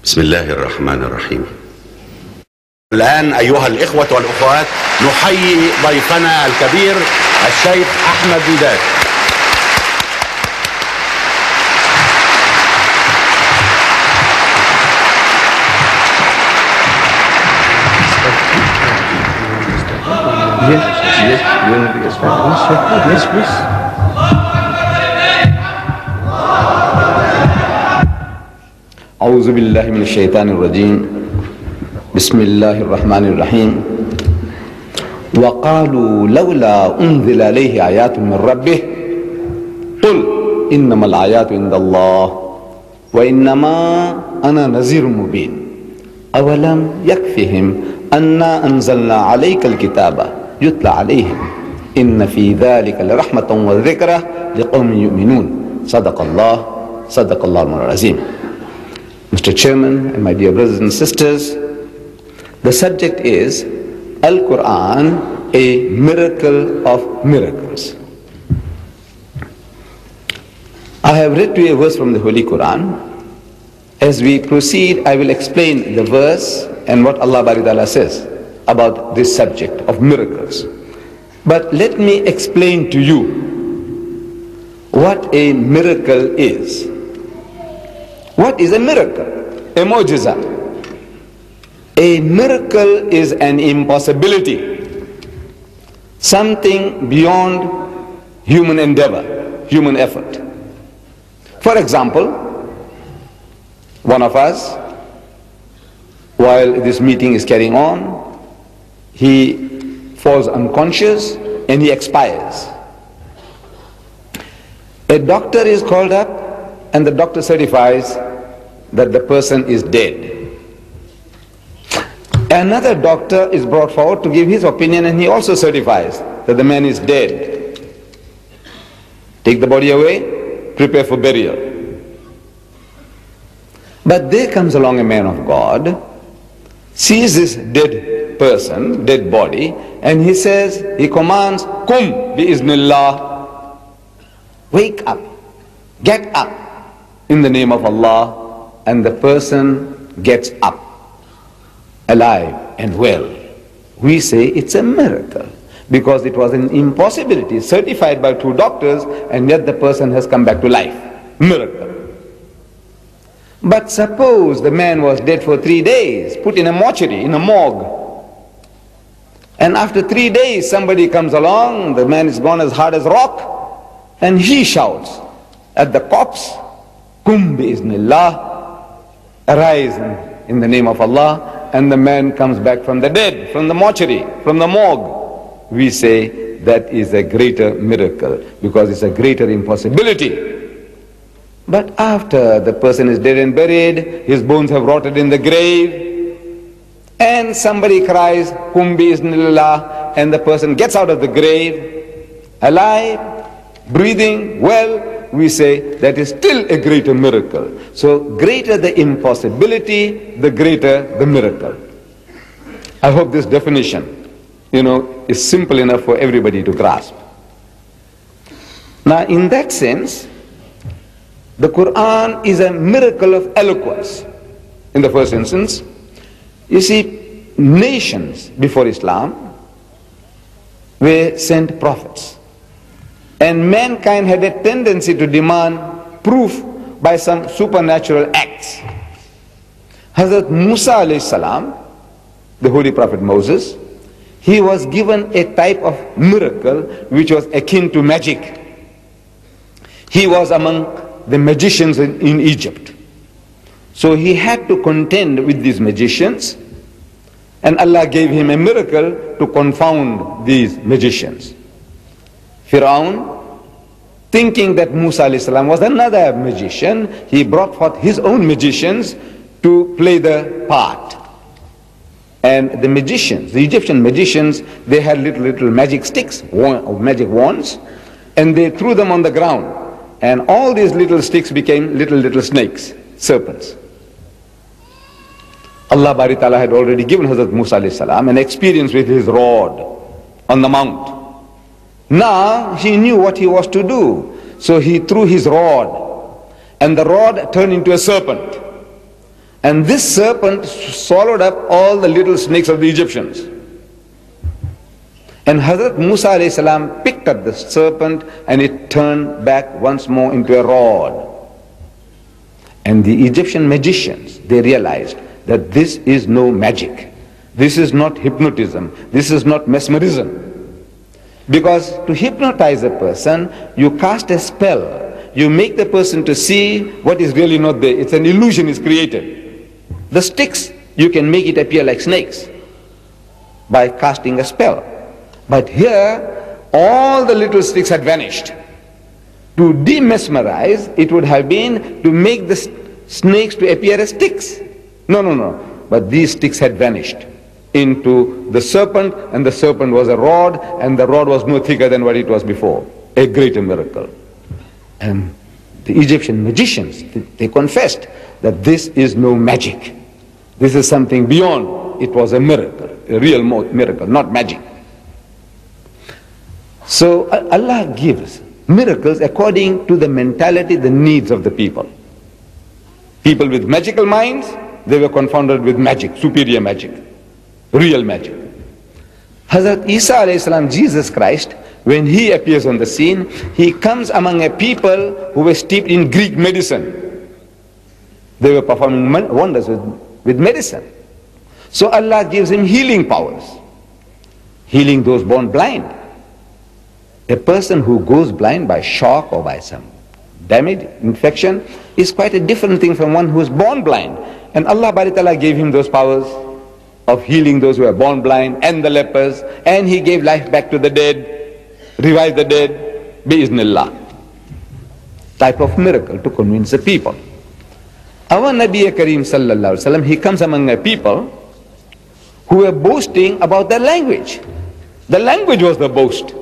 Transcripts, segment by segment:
بسم الله الرحمن الرحيم. الآن أيها الإخوة والأخوات نحيي ضيفنا الكبير الشيخ أحمد ديدات. Yes, please. أعوذ بالله من الشيطان الرجيم. بسم الله الرحمن الرحيم. وقالوا لولا أنزل عليه آيات من ربه قل إنما الآيات عند الله وإنما أنا نذير مبين أولم يكفهم أنا أنزلنا عليك الكتاب يتلى عليهم إن في ذلك لرحمة وذكرى لقوم يؤمنون صدق الله العظيم. Mr. Chairman and my dear brothers and sisters, the subject is Al-Qur'an, a miracle of miracles. I have read to you a verse from the Holy Quran. As we proceed, I will explain the verse and what Allah Bari Ta'ala says about this subject of miracles. But let me explain to you what a miracle is. What is a miracle? A mu'jiza. A miracle is an impossibility, something beyond human endeavor, human effort. For example, one of us, while this meeting is carrying on, he falls unconscious and he expires. A doctor is called up and the doctor certifies that the person is dead. Another doctor is brought forward to give his opinion and he also certifies that the man is dead. Take the body away, prepare for burial. But there comes along a man of God, sees this dead person, dead body, and he says, he commands, Kum bi-iznillah, wake up, get up in the name of Allah, and the person gets up, alive and well. We say it's a miracle because it was an impossibility certified by two doctors and yet the person has come back to life. Miracle. But suppose the man was dead for 3 days, put in a mortuary, in a morgue, and after 3 days somebody comes along, the man is gone as hard as rock, and he shouts at the corpse, Kum bi-iznillah, arise in the name of Allah, and the man comes back from the dead, from the mortuary, from the morgue. We say that is a greater miracle because it's a greater impossibility. But after the person is dead and buried, his bones have rotted in the grave, and somebody cries, Kum bi-iznillah, and the person gets out of the grave, alive, breathing, well, we say that is still a greater miracle. So greater the impossibility, the greater the miracle. I hope this definition, is simple enough for everybody to grasp. Now in that sense, the Quran is a miracle of eloquence. In the first instance, you see, nations before Islam were sent prophets. And mankind had a tendency to demand proof by some supernatural acts. Hazrat Musa alayhi salam, the holy prophet Moses, he was given a type of miracle which was akin to magic. He was among the magicians in Egypt. So he had to contend with these magicians, and Allah gave him a miracle to confound these magicians. Fir'aun, thinking that Musa alayhi salam was another magician, he brought forth his own magicians to play the part. And the magicians, the Egyptian magicians, they had little magic sticks, magic wands, and they threw them on the ground. And all these little sticks became little snakes, serpents. Allah Bari Ta'ala had already given Hazrat Musa alayhi salam an experience with his rod on the mount. Now he knew what he was to do. So he threw his rod, and the rod turned into a serpent. And this serpent swallowed up all the little snakes of the Egyptians. And Hazrat Musa alayhi salam picked up the serpent and it turned back once more into a rod. And the Egyptian magicians, they realized that this is no magic. This is not hypnotism. This is not mesmerism. Because to hypnotize a person, you cast a spell. You make the person to see what is really not there. It's an illusion is created. The sticks, you can make it appear like snakes by casting a spell. But here, all the little sticks had vanished. To demesmerize, it would have been to make the snakes to appear as sticks. No. But these sticks had vanished into the serpent, and the serpent was a rod, and the rod was no thicker than what it was before. A greater miracle. And the Egyptian magicians, they confessed that this is no magic. This is something beyond. It was a miracle, a real miracle, not magic. So Allah gives miracles according to the mentality, the needs of the people. People with magical minds, they were confounded with magic, superior magic, real magic. Hazrat Isa alayhi salam, Jesus Christ, when he appears on the scene, he comes among a people who were steeped in Greek medicine. They were performing wonders with medicine. So Allah gives him healing powers, healing those born blind. A person who goes blind by shock or by some damage, infection, is quite a different thing from one who is born blind. And Allah Ta'ala gave him those powers of healing those who are born blind and the lepers, and he gave life back to the dead, revived the dead, bi-iznillah. Type of miracle to convince the people. Our Nabi Kareem sallallahu alaihi wasallam, he comes among a people who were boasting about their language. The language was the boast.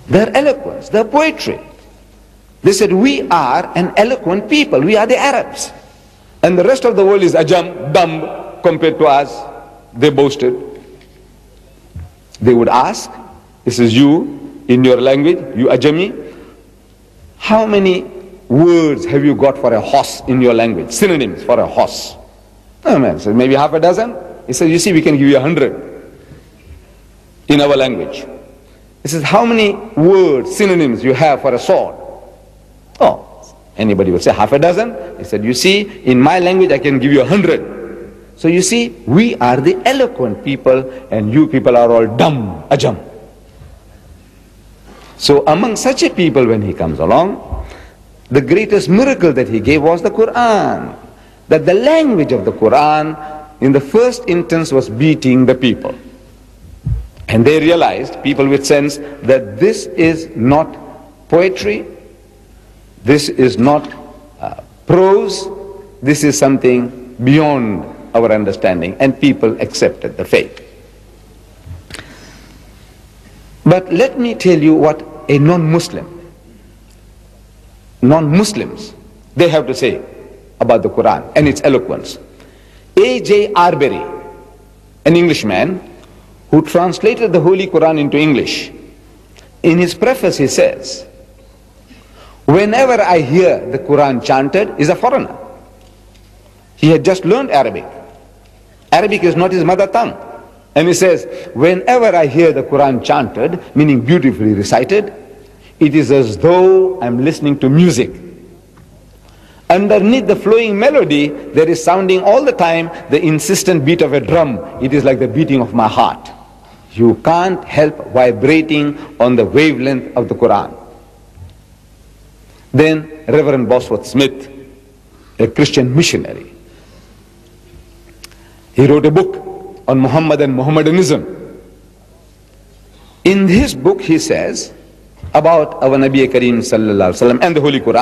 Their eloquence, their poetry. They said, we are an eloquent people. We are the Arabs. And the rest of the world is ajam, dumb, compared to us. They boasted. They would ask, this is you, in your language, you ajami, how many words have you got for a horse in your language? Synonyms for a horse. Oh man said, maybe half a dozen. He said, you see, we can give you 100 in our language. He says, how many words, synonyms you have for a sword? Oh, anybody would say half a dozen. He said, you see, in my language I can give you 100. So you see, we are the eloquent people and you people are all dumb, ajam. So among such a people when he comes along, the greatest miracle that he gave was the Qur'an. That the language of the Qur'an in the first instance was beating the people. And they realized, people with sense, that this is not poetry, this is not prose, this is something beyond our understanding, and people accepted the faith. But let me tell you what a non-Muslims, they have to say about the Quran and its eloquence. A.J. Arbery, an Englishman, who translated the Holy Quran into English, in his preface he says, whenever I hear the Quran chanted, is a foreigner. He had just learned Arabic. Arabic is not his mother tongue. And he says, whenever I hear the Quran chanted, meaning beautifully recited, it is as though I'm listening to music. Underneath the flowing melody, there is sounding all the time the insistent beat of a drum. It is like the beating of my heart. You can't help vibrating on the wavelength of the Quran. Then Reverend Bosworth Smith, a Christian missionary, he wrote a book on Muhammad and Mohammedanism. In his book he says about our Nabi Kareem sallallahu alaihi wasallam and the Holy Quran.